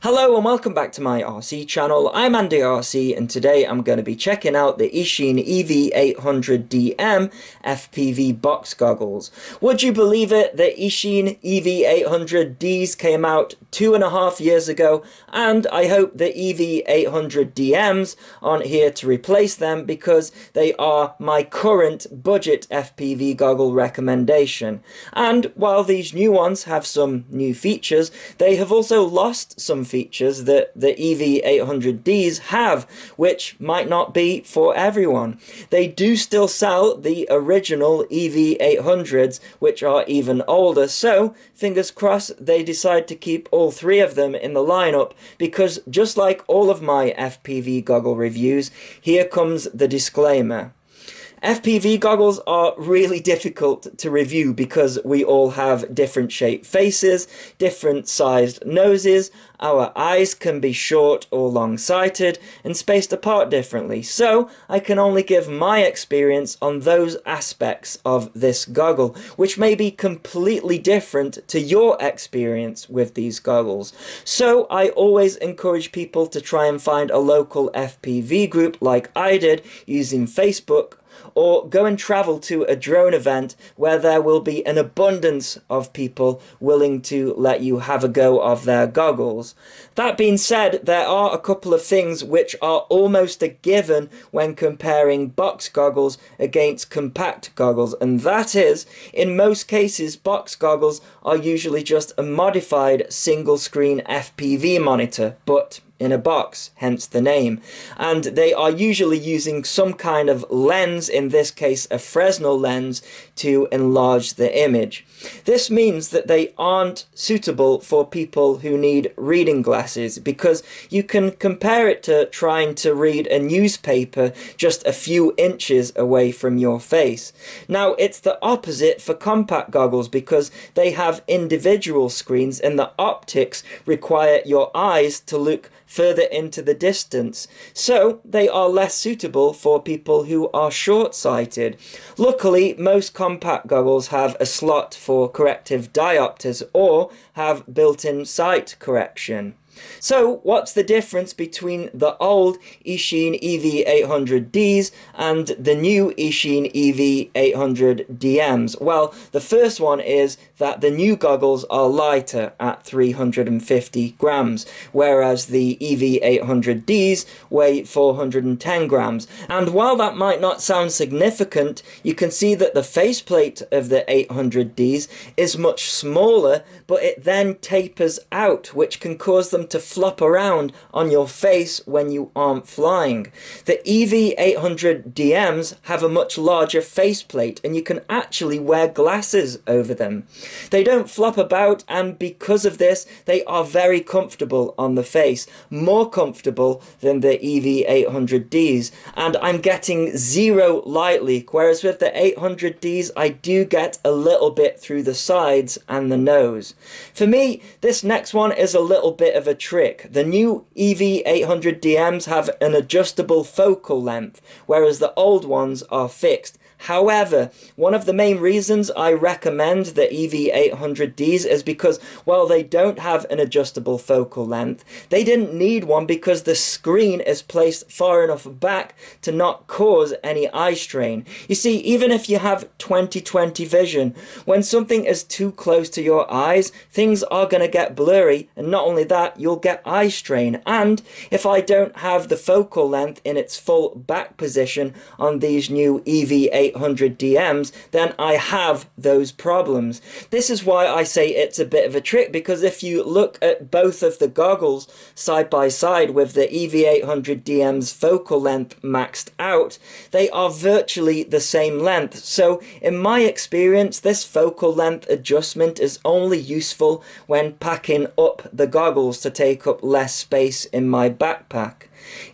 Hello and welcome back to my RC channel. I'm AndyRC and today I'm going to be checking out the Eachine EV800DM FPV box goggles. Would you believe it? The Eachine EV800Ds came out 2.5 years ago, and I hope the EV800DMs aren't here to replace them because they are my current budget FPV goggle recommendation. And while these new ones have some new features, they have also lost some features that the EV800Ds have, which might not be for everyone. They do still sell the original EV800s, which are even older, so fingers crossed they decide to keep all three of them in the lineup, because just like all of my FPV goggle reviews, here comes the disclaimer. FPV goggles are really difficult to review because we all have different shaped faces, different sized noses, our eyes can be short or long-sighted and spaced apart differently, so I can only give my experience on those aspects of this goggle, which may be completely different to your experience with these goggles. So I always encourage people to try and find a local FPV group like I did using Facebook, or go and travel to a drone event where there will be an abundance of people willing to let you have a go of their goggles. That being said, there are a couple of things which are almost a given when comparing box goggles against compact goggles, and that is, in most cases, box goggles are usually just a modified single screen FPV monitor, but in a box, hence the name, and they are usually using some kind of lens, in this case a Fresnel lens, to enlarge the image. This means that they aren't suitable for people who need reading glasses, because you can compare it to trying to read a newspaper just a few inches away from your face. Now, it's the opposite for compact goggles because they have individual screens and the optics require your eyes to look further into the distance, so they are less suitable for people who are short-sighted. Luckily, most compact goggles have a slot for corrective diopters or have built-in sight correction. So what's the difference between the old Eachine EV800Ds and the new Eachine EV800DMs? Well, the first one is that the new goggles are lighter at 350 grams, whereas the EV800Ds weigh 410 grams. And while that might not sound significant, you can see that the faceplate of the 800Ds is much smaller, but it then tapers out, which can cause them to flop around on your face when you aren't flying. The EV800DMs have a much larger faceplate, and you can actually wear glasses over them. They don't flop about, and because of this, they are very comfortable on the face, more comfortable than the EV800Ds, and I'm getting zero light leak, whereas with the 800Ds I do get a little bit through the sides and the nose. For me, this next one is a little bit of a trick. The new EV800DMs have an adjustable focal length, whereas the old ones are fixed. However, one of the main reasons I recommend the EV800Ds is because while they don't have an adjustable focal length, they didn't need one because the screen is placed far enough back to not cause any eye strain. You see, even if you have 20/20 vision, when something is too close to your eyes, things are going to get blurry, and not only that, you'll get eye strain. And if I don't have the focal length in its full back position on these new EV800DMs, then I have those problems. This is why I say it's a bit of a trick, because if you look at both of the goggles side by side with the EV800DM's focal length maxed out, they are virtually the same length. So in my experience, this focal length adjustment is only useful when packing up the goggles to take up less space in my backpack.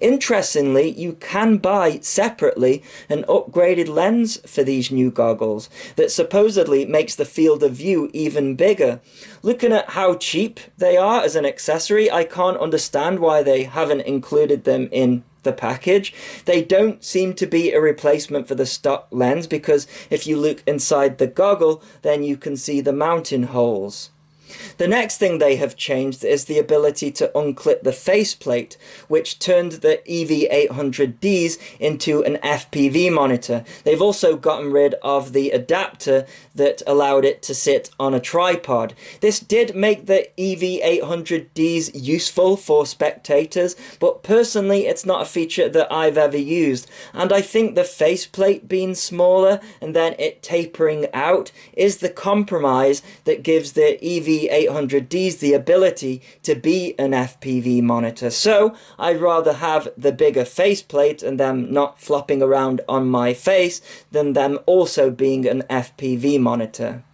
Interestingly, you can buy separately an upgraded lens for these new goggles that supposedly makes the field of view even bigger. Looking at how cheap they are as an accessory, I can't understand why they haven't included them in the package. They don't seem to be a replacement for the stock lens, because if you look inside the goggle, then you can see the mounting holes. The next thing they have changed is the ability to unclip the faceplate, which turned the EV800Ds into an FPV monitor. They've also gotten rid of the adapter that allowed it to sit on a tripod. This did make the EV800Ds useful for spectators, but personally it's not a feature that I've ever used, and I think the faceplate being smaller and then it tapering out is the compromise that gives the EV800Ds the ability to be an FPV monitor. So I'd rather have the bigger faceplate and them not flopping around on my face than them also being an FPV monitor.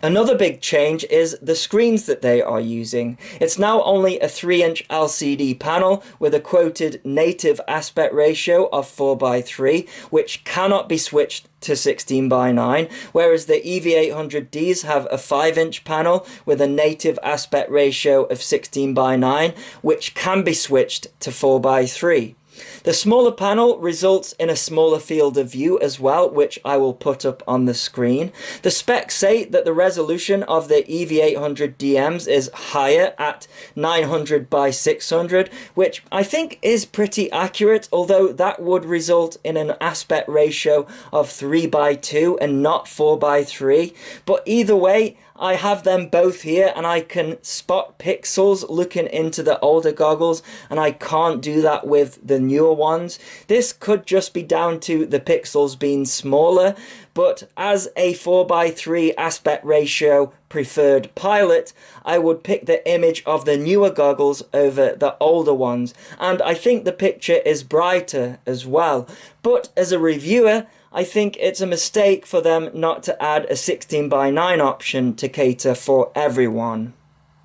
Another big change is the screens that they are using. It's now only a 3-inch LCD panel with a quoted native aspect ratio of 4:3, which cannot be switched to 16:9, whereas the EV800Ds have a 5-inch panel with a native aspect ratio of 16:9, which can be switched to 4:3. The smaller panel results in a smaller field of view as well, which I will put up on the screen. The specs say that the resolution of the EV800DMs is higher at 900 by 600, which I think is pretty accurate, although that would result in an aspect ratio of 3:2 and not 4:3. But either way, I have them both here and I can spot pixels looking into the older goggles, and I can't do that with the newer ones. This could just be down to the pixels being smaller, but as a 4:3 aspect ratio preferred pilot, I would pick the image of the newer goggles over the older ones, and I think the picture is brighter as well. But as a reviewer, I think it's a mistake for them not to add a 16:9 option to cater for everyone.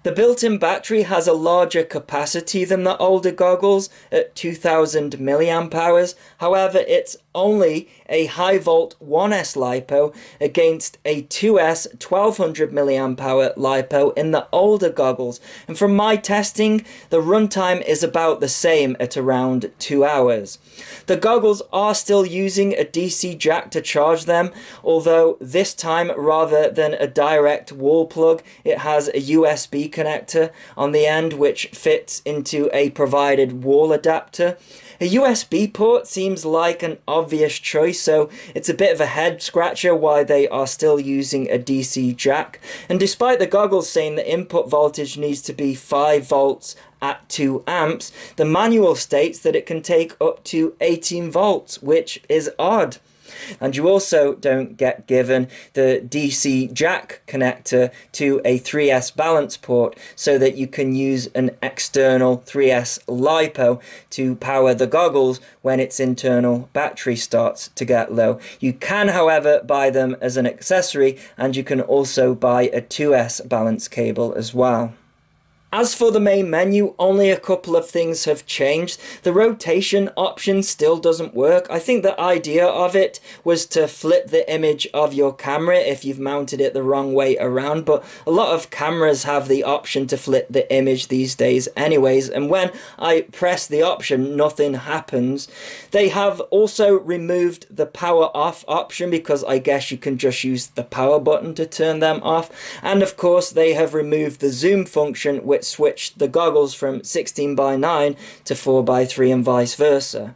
The built-in battery has a larger capacity than the older goggles at 2000 mAh. However, it's only a high volt 1S LiPo against a 2S 1200 mAh LiPo in the older goggles. And from my testing, the runtime is about the same at around 2 hours. The goggles are still using a DC jack to charge them, although this time rather than a direct wall plug, it has a USB connector on the end which fits into a provided wall adapter. A USB port seems like an obvious choice, so it's a bit of a head scratcher why they are still using a DC jack. And despite the goggles saying the input voltage needs to be 5 volts at 2 amps, the manual states that it can take up to 18 volts, which is odd. And you also don't get given the DC jack connector to a 3S balance port so that you can use an external 3S LiPo to power the goggles when its internal battery starts to get low. You can, however, buy them as an accessory, and you can also buy a 2S balance cable as well. As for the main menu, only a couple of things have changed. The rotation option still doesn't work. I think the idea of it was to flip the image of your camera if you've mounted it the wrong way around, but a lot of cameras have the option to flip the image these days anyways, and when I press the option, nothing happens. They have also removed the power off option because I guess you can just use the power button to turn them off, and of course they have removed the zoom function, which switched the goggles from 16:9 to 4:3 and vice versa.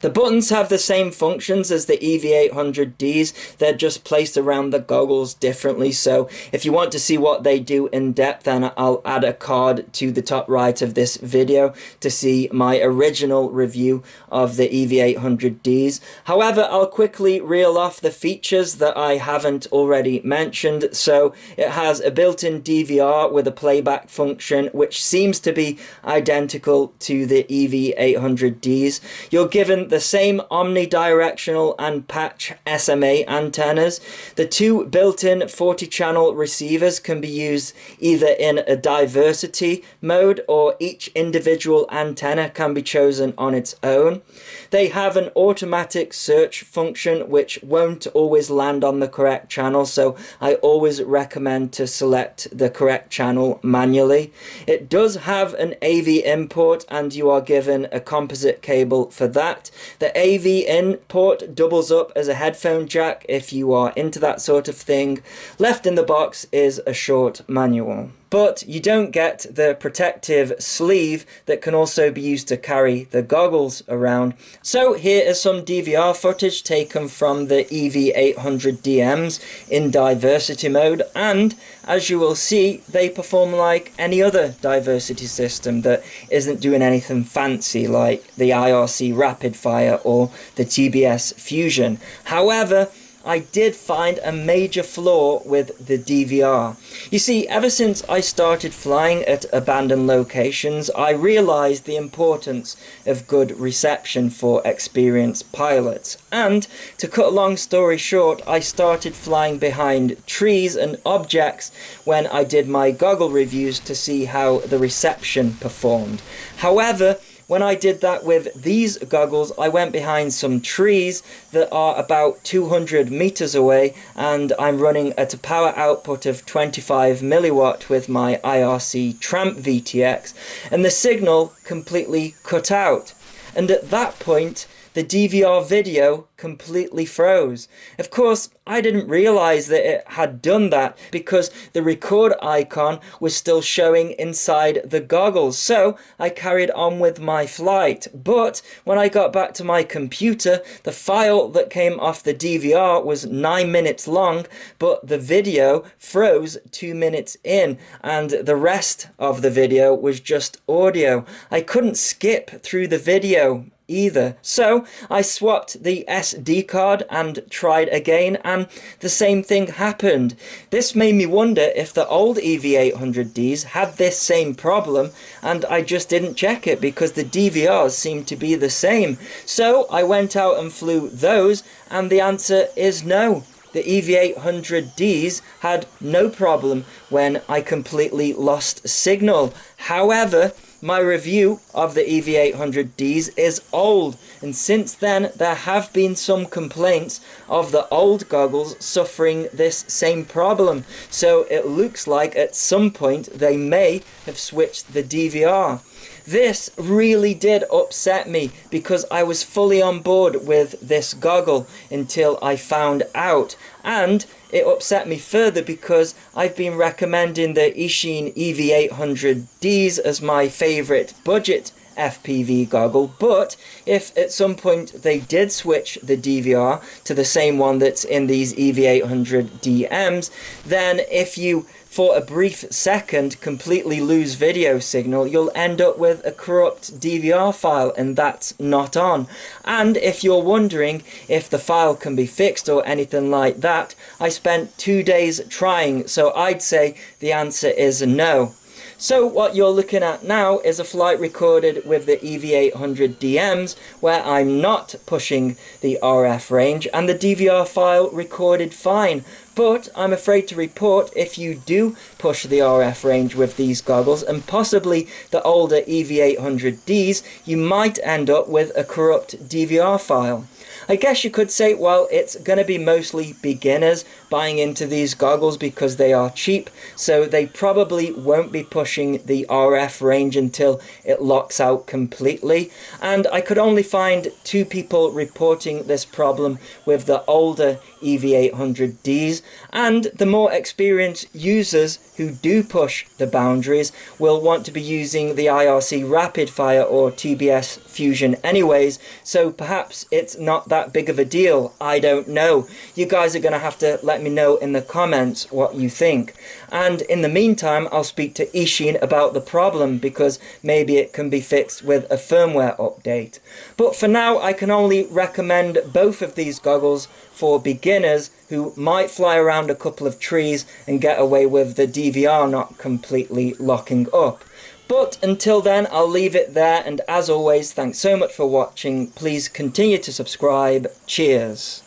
The buttons have the same functions as the EV800Ds, they're just placed around the goggles differently, so if you want to see what they do in depth, then I'll add a card to the top right of this video to see my original review of the EV800Ds. However, I'll quickly reel off the features that I haven't already mentioned. So it has a built-in DVR with a playback function, which seems to be identical to the EV800Ds. You're given the same omnidirectional and patch SMA antennas. The two built-in 40-channel receivers can be used either in a diversity mode or each individual antenna can be chosen on its own. They have an automatic search function which won't always land on the correct channel, so I always recommend to select the correct channel manually. It does have an AV import and you are given a composite cable for that. The AV in port doubles up as a headphone jack if you are into that sort of thing. Left in the box is a short manual. but you don't get the protective sleeve that can also be used to carry the goggles around. So here is some DVR footage taken from the EV800DMs in diversity mode, and as you will see, they perform like any other diversity system that isn't doing anything fancy like the IRC Rapid Fire or the TBS Fusion. However, I did find a major flaw with the DVR. You see, ever since I started flying at abandoned locations, I realized the importance of good reception for experienced pilots. And to cut a long story short, I started flying behind trees and objects when I did my goggle reviews to see how the reception performed. However, when I did that with these goggles, I went behind some trees that are about 200 meters away, and I'm running at a power output of 25 milliwatt with my IRC Tramp VTX, and the signal completely cut out. And at that point, the DVR video completely froze. Of course, I didn't realize that it had done that because the record icon was still showing inside the goggles. So I carried on with my flight. But when I got back to my computer, the file that came off the DVR was 9 minutes long, but the video froze 2 minutes in, and the rest of the video was just audio. I couldn't skip through the video either. So I swapped the SD card and tried again, and the same thing happened. This made me wonder if the old EV800Ds had this same problem and I just didn't check it because the DVRs seemed to be the same. So I went out and flew those, and the answer is no. The EV800Ds had no problem when I completely lost signal. However, my review of the EV800Ds is old, and since then there have been some complaints of the old goggles suffering this same problem. So it looks like at some point they may have switched the DVR. This really did upset me because I was fully on board with this goggle until I found out, and it upset me further because I've been recommending the Eachine EV800Ds as my favourite budget FPV goggle, but if at some point they did switch the DVR to the same one that's in these EV800DMs, then if you for a brief second completely lose video signal, you'll end up with a corrupt DVR file, and that's not on. And if you're wondering if the file can be fixed or anything like that, I spent 2 days trying, so I'd say the answer is no. So what you're looking at now is a flight recorded with the EV800DMs where I'm not pushing the RF range, and the DVR file recorded fine. But I'm afraid to report if you do push the RF range with these goggles, and possibly the older EV800Ds, you might end up with a corrupt DVR file. I guess you could say, well, it's going to be mostly beginners buying into these goggles because they are cheap, so they probably won't be pushing the RF range until it locks out completely. And I could only find 2 people reporting this problem with the older EV800Ds, and the more experienced users who do push the boundaries will want to be using the IRC Rapid Fire or TBS Fusion anyways, so perhaps it's not that big of a deal. I don't know. You guys are going to have to let me know in the comments what you think. And in the meantime, I'll speak to Eachine about the problem because maybe it can be fixed with a firmware update. But for now, I can only recommend both of these goggles for beginners who might fly around a couple of trees and get away with the DVR not completely locking up. But until then, I'll leave it there, and as always, thanks so much for watching. Please continue to subscribe. Cheers.